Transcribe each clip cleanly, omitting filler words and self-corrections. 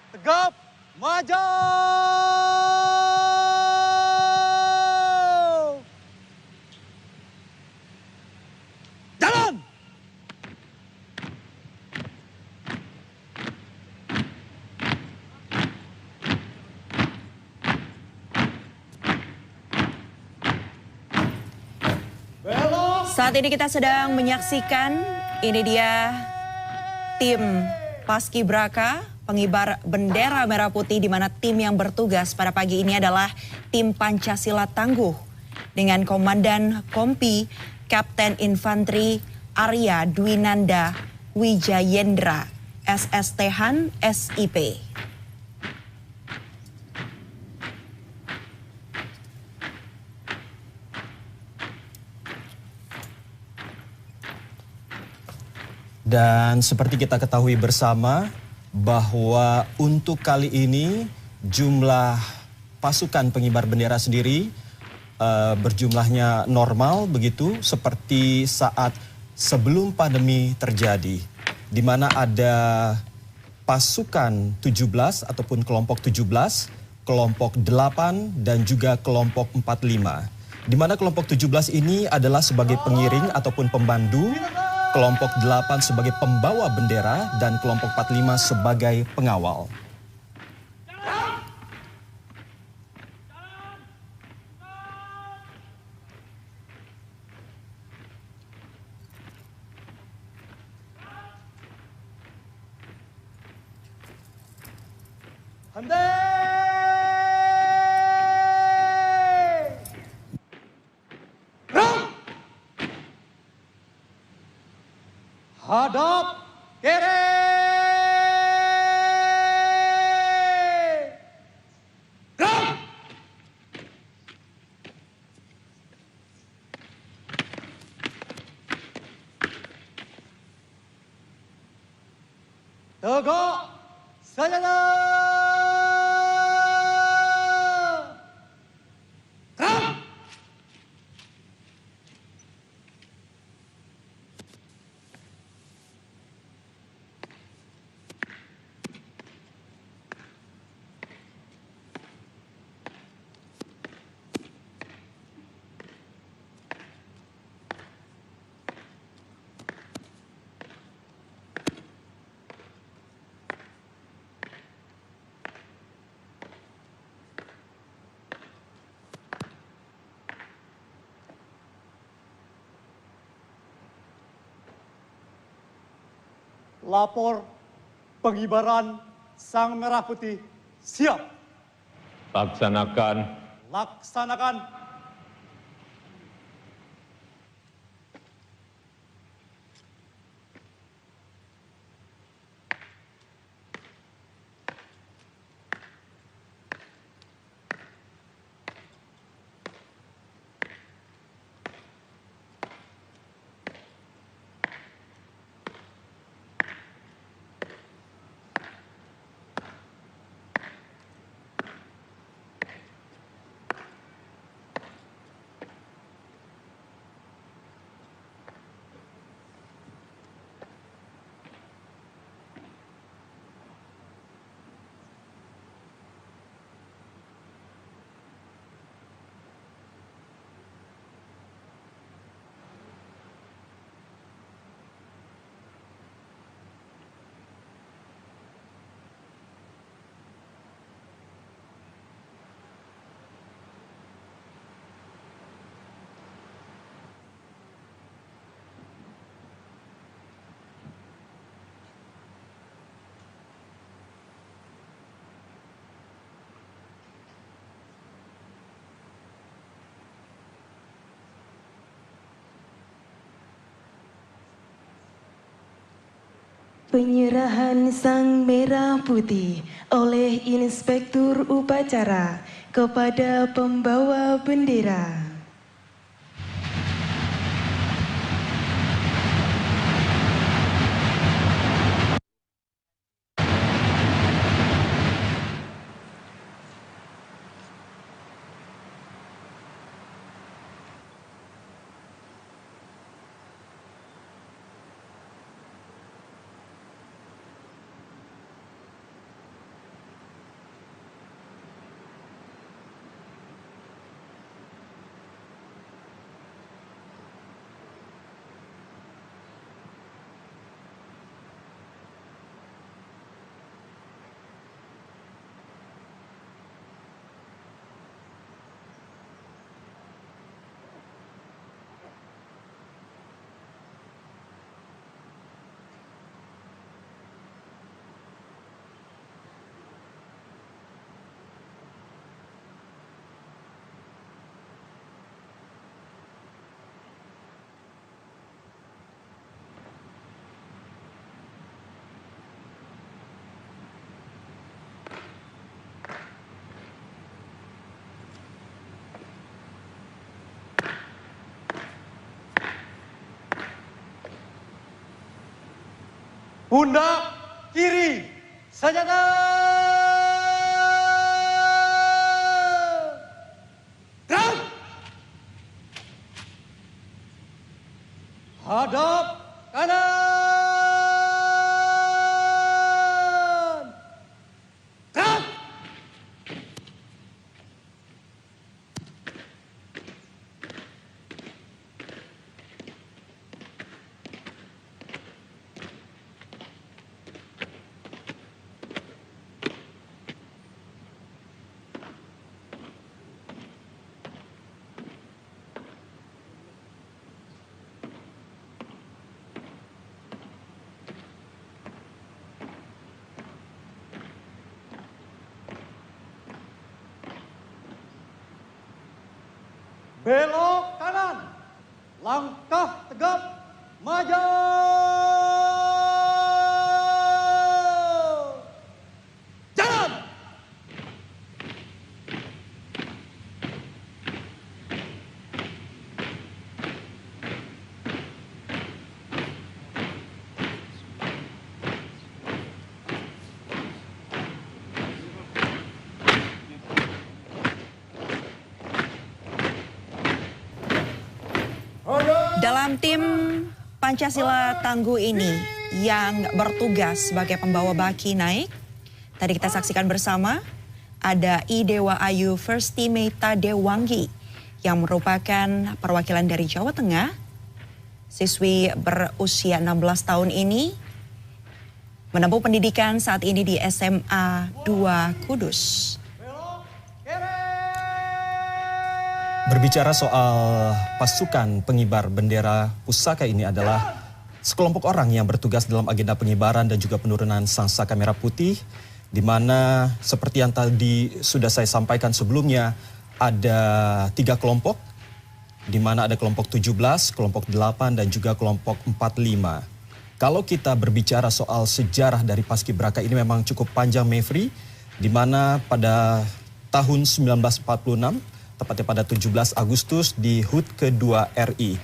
Tegap maju. Jalan. Saat ini kita sedang menyaksikan, ini dia tim Paskibraka, pengibar bendera merah putih, di mana tim yang bertugas pada pagi ini adalah tim Pancasila Tangguh dengan Komandan Kompi Kapten Infanteri Arya Dwinanda Wijayendra, SSThan SIP. Dan seperti kita ketahui bersama bahwa untuk kali ini jumlah pasukan pengibar bendera sendiri berjumlahnya normal begitu seperti saat sebelum pandemi terjadi, di mana ada pasukan 17 ataupun kelompok 17, kelompok 8 dan juga kelompok 45. Di mana kelompok 17 ini adalah sebagai pengiring ataupun pembantu, kelompok 8 sebagai pembawa bendera, dan kelompok 45 sebagai pengawal. Hadap kiri. Gerak. Tegak senjata. Gerak. Lapor pengibaran Sang Merah Putih siap. Laksanakan. Laksanakan. Penyerahan Sang Merah Putih oleh Inspektur Upacara kepada pembawa bendera. pundak kiri, senjata. Gerak. Hadap kanan. Gerak. Belok kanan, langkah tegap, maju. Jalan. Dalam tim Pancasila Tangguh ini yang bertugas sebagai pembawa baki naik, tadi kita saksikan bersama ada I Dewa Ayu First Timeta Dewangi yang merupakan perwakilan dari Jawa Tengah. Siswi berusia 16 tahun ini menempuh pendidikan saat ini di SMA 2 Kudus. Berbicara soal pasukan pengibar bendera pusaka ini adalah sekelompok orang yang bertugas dalam agenda pengibaran dan juga penurunan sangsaka merah putih, di mana seperti yang tadi sudah saya sampaikan sebelumnya ada 3 kelompok, di mana ada kelompok 17, kelompok 8 dan juga kelompok 45. Kalau kita berbicara soal sejarah dari Paskibraka ini memang cukup panjang, Mevri, di mana pada tahun 1946 tepatnya pada 17 Agustus di HUT kedua RI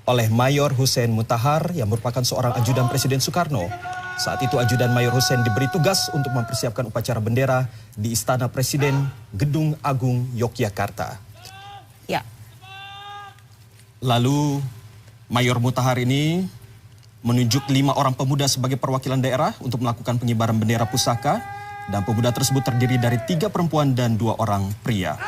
oleh Mayor Hussein Mutahar yang merupakan seorang ajudan Presiden Soekarno. Saat itu ajudan Mayor Hussein diberi tugas untuk mempersiapkan upacara bendera di Istana Presiden Gedung Agung Yogyakarta. Ya. Lalu Mayor Mutahar ini menunjuk 5 orang pemuda sebagai perwakilan daerah untuk melakukan pengibaran bendera pusaka, dan pemuda tersebut terdiri dari 3 perempuan dan 2 orang pria.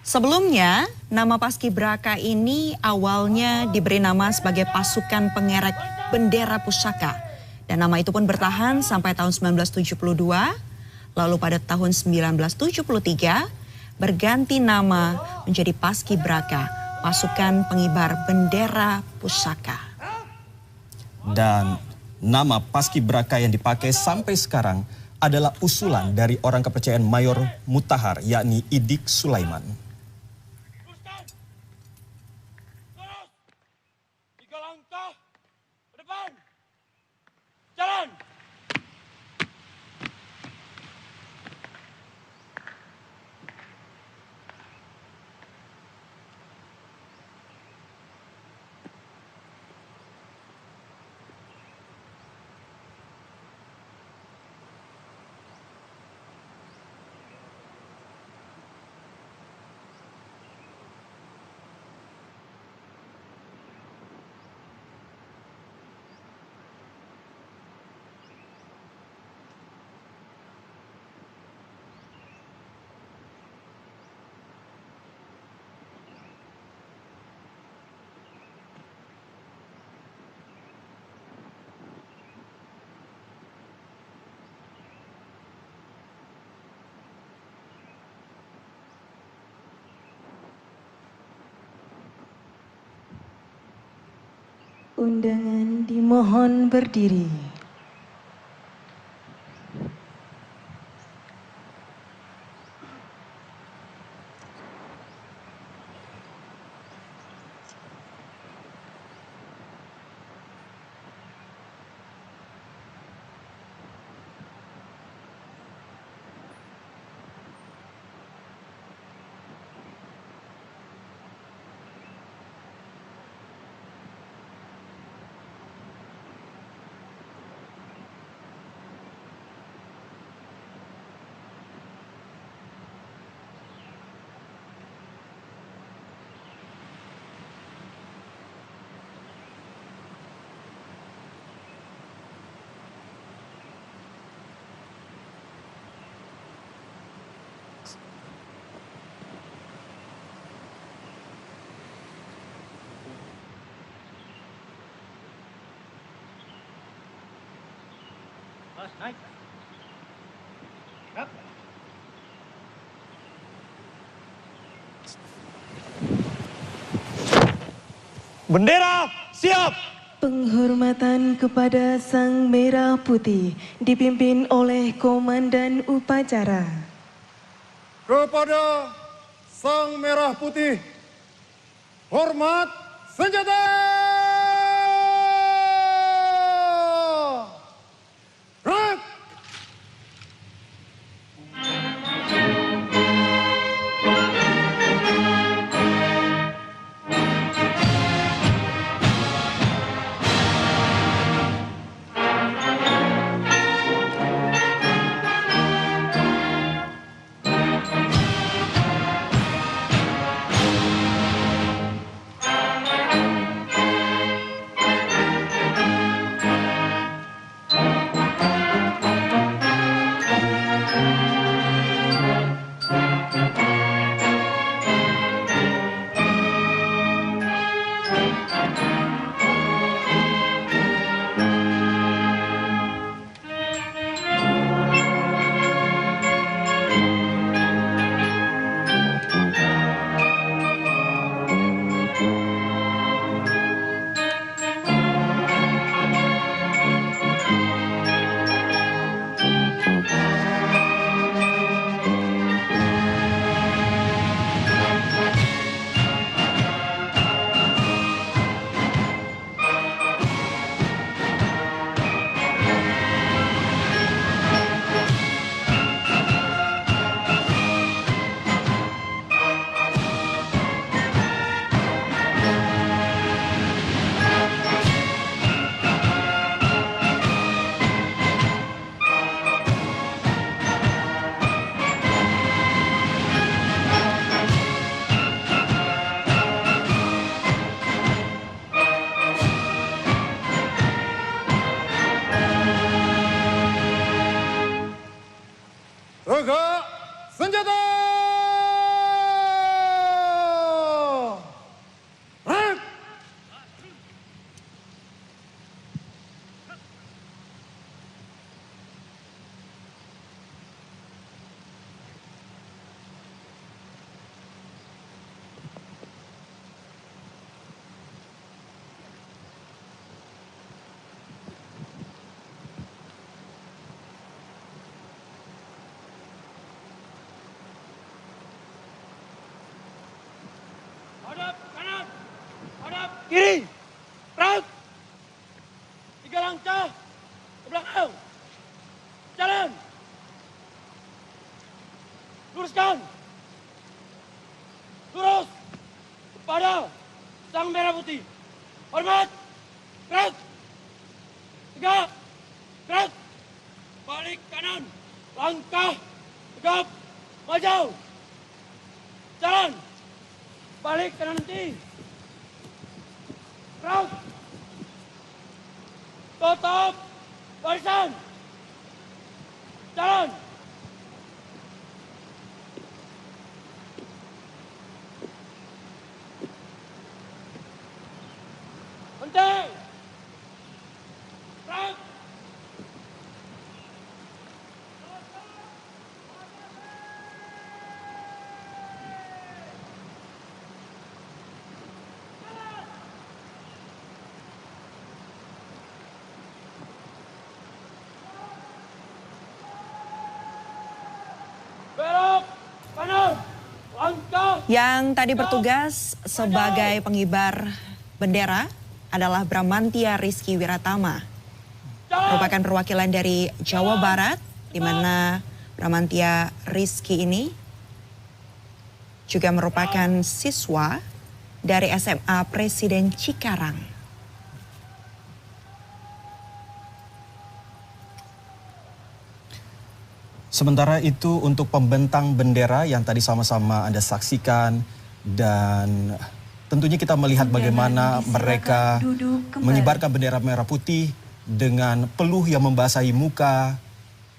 Sebelumnya, nama Paskibraka ini awalnya diberi nama sebagai Pasukan Pengerek Bendera Pusaka. Dan nama itu pun bertahan sampai tahun 1972. Lalu pada tahun 1973 berganti nama menjadi Paskibraka, Pasukan Pengibar Bendera Pusaka. Dan nama Paskibraka yang dipakai sampai sekarang adalah usulan dari orang kepercayaan Mayor Mutahar, yakni Idik Sulaiman. Jalan. Undangan dimohon berdiri. Naik. Gerak. Bendera siap. Penghormatan kepada Sang Merah Putih dipimpin oleh Komandan Upacara. Kepada Sang Merah Putih, hormat senjata! Gerak! Tegak senjata! Gerak! Hadap kanan. Hadap kiri. Gerak. 3 langkah ke belakang. Jalan. Luruskan. Lurus. Kepada Sang Merah Putih. Hormat. Gerak. Tegak. Gerak. Balik kanan. Langkah. Tegap. Maju. Jalan. Balik kanan nanti. Gerak. Tutup. Barisan. Jalan. Henti. Gerak. Belok kanan. Langkah. Yang tadi bertugas sebagai pengibar bendera adalah Bramantia Rizky Wiratama. Merupakan perwakilan dari Jawa Barat, di mana Bramantia Rizky ini juga merupakan siswa dari SMA Presiden Cikarang. Sementara itu untuk pembentang bendera yang tadi sama-sama Anda saksikan, dan tentunya kita melihat bagaimana mereka mengibarkan bendera merah putih dengan peluh yang membasahi muka,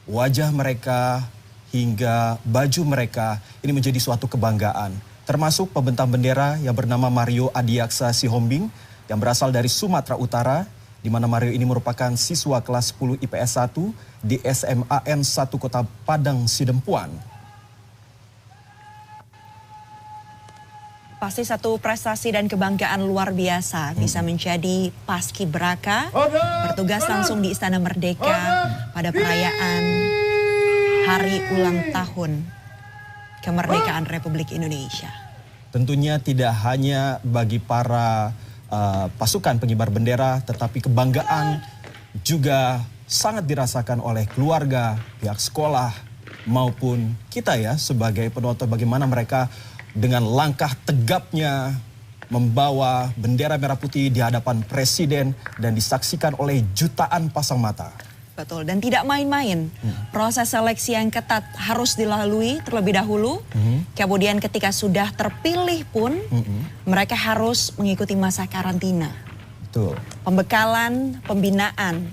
wajah mereka, hingga baju mereka. Ini menjadi suatu kebanggaan. Termasuk pembentang bendera yang bernama Mario Adiaksa Sihombing yang berasal dari Sumatera Utara. di mana Mario ini merupakan siswa kelas 10 IPS 1 di SMAN 1 Kota Padang Sidempuan. Pasti satu prestasi dan kebanggaan luar biasa bisa menjadi paskibraka bertugas langsung di Istana Merdeka pada perayaan Hari Ulang Tahun Kemerdekaan Republik Indonesia. Tentunya tidak hanya bagi para pasukan pengibar bendera, tetapi kebanggaan juga sangat dirasakan oleh keluarga, pihak sekolah, maupun kita ya sebagai penonton, bagaimana mereka dengan langkah tegapnya membawa bendera merah putih di hadapan presiden dan disaksikan oleh jutaan pasang mata. Betul, dan tidak main-main. Proses seleksi yang ketat harus dilalui terlebih dahulu. Kemudian ketika sudah terpilih pun, mereka harus mengikuti masa karantina. Betul. Pembekalan, pembinaan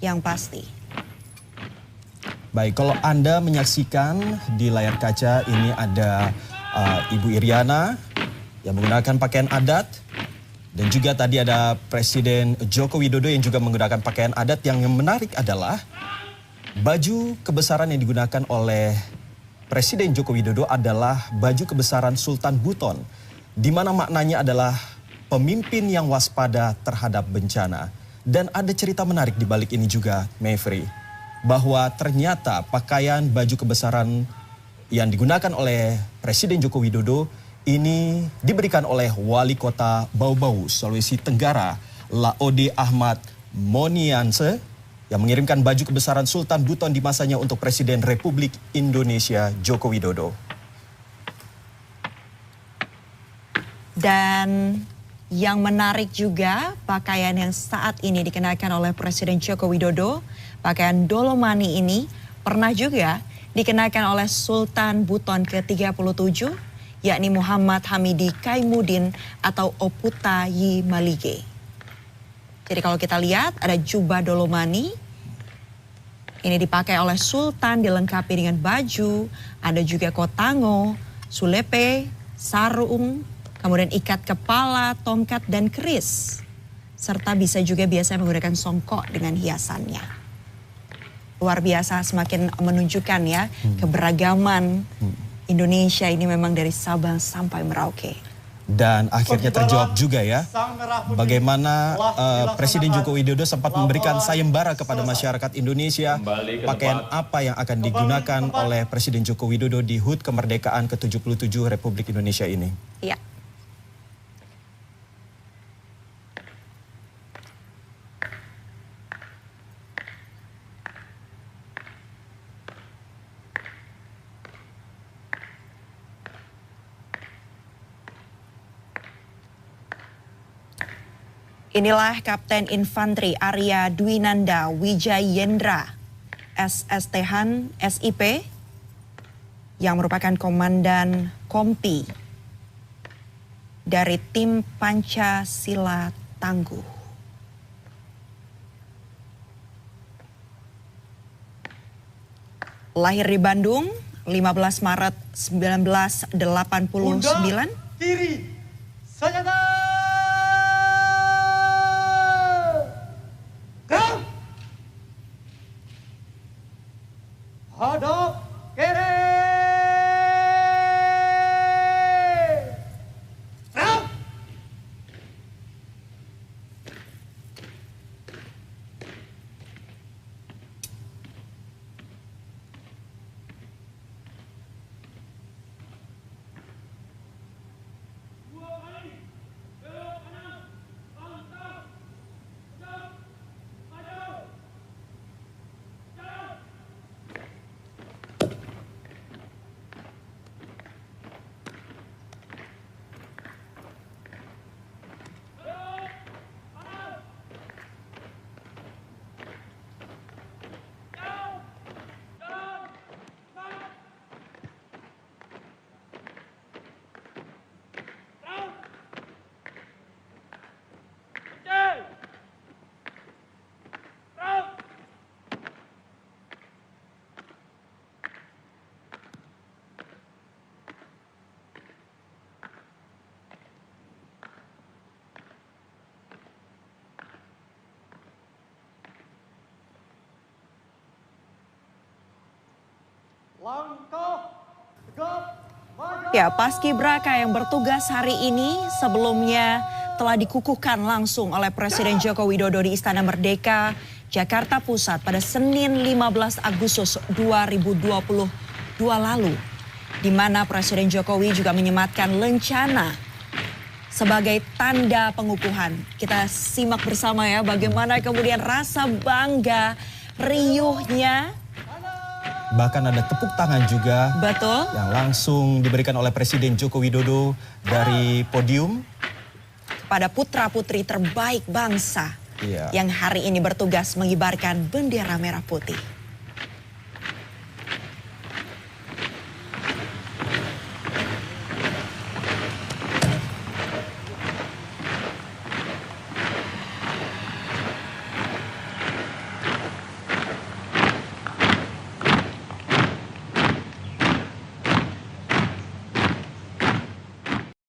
yang pasti. Baik, kalau Anda menyaksikan di layar kaca ini ada Ibu Iriana yang menggunakan pakaian adat. Dan juga tadi ada Presiden Joko Widodo yang juga menggunakan pakaian adat. Yang menarik adalah baju kebesaran yang digunakan oleh Presiden Joko Widodo adalah baju kebesaran Sultan Buton. Di mana maknanya adalah pemimpin yang waspada terhadap bencana. Dan ada cerita menarik di balik ini juga, Mayfrey. Bahwa ternyata pakaian baju kebesaran yang digunakan oleh Presiden Joko Widodo ini diberikan oleh Wali Kota Bau-Bau, Sulawesi Tenggara, Laode Ahmad Monianse, yang mengirimkan baju kebesaran Sultan Buton di masanya untuk Presiden Republik Indonesia Joko Widodo. Dan yang menarik juga, pakaian yang saat ini dikenakan oleh Presiden Joko Widodo, pakaian Dolomani ini pernah juga dikenakan oleh Sultan Buton ke-37, yakni Muhammad Hamidi Kaimudin atau Oputa Yi Malige. Jadi kalau kita lihat ada jubah Dolomani, ini dipakai oleh Sultan dilengkapi dengan baju, ada juga kotango, sulepe, sarung, kemudian ikat kepala, tongkat dan keris. Serta bisa juga biasanya menggunakan songkok dengan hiasannya. Luar biasa, semakin menunjukkan ya keberagaman Indonesia ini memang dari Sabang sampai Merauke. Dan akhirnya terjawab juga ya bagaimana Presiden Joko Widodo sempat memberikan sayembara kepada masyarakat Indonesia pakaian apa yang akan digunakan oleh Presiden Joko Widodo di HUT kemerdekaan ke-77 Republik Indonesia ini. Iya. Inilah Kapten Infanteri Arya Dwinanda Wijayendra, SSThan SIP, yang merupakan Komandan Kompi dari tim Pancasila Tangguh. Lahir di Bandung, 15 Maret 1989. Kiri, senjata! Gerak! Hadap kiri! Gerak! Langkah tegap maju. Ya, Paskibraka yang bertugas hari ini sebelumnya telah dikukuhkan langsung oleh Presiden Joko Widodo di Istana Merdeka, Jakarta Pusat pada Senin 15 Agustus 2022 lalu. Di mana Presiden Jokowi juga menyematkan lencana sebagai tanda pengukuhan. Kita simak bersama ya bagaimana kemudian rasa bangga, riuhnya. Bahkan ada tepuk tangan juga. Betul. Yang langsung diberikan oleh Presiden Joko Widodo dari podium. Pada putra-putri terbaik bangsa Iya. yang hari ini bertugas mengibarkan bendera merah putih.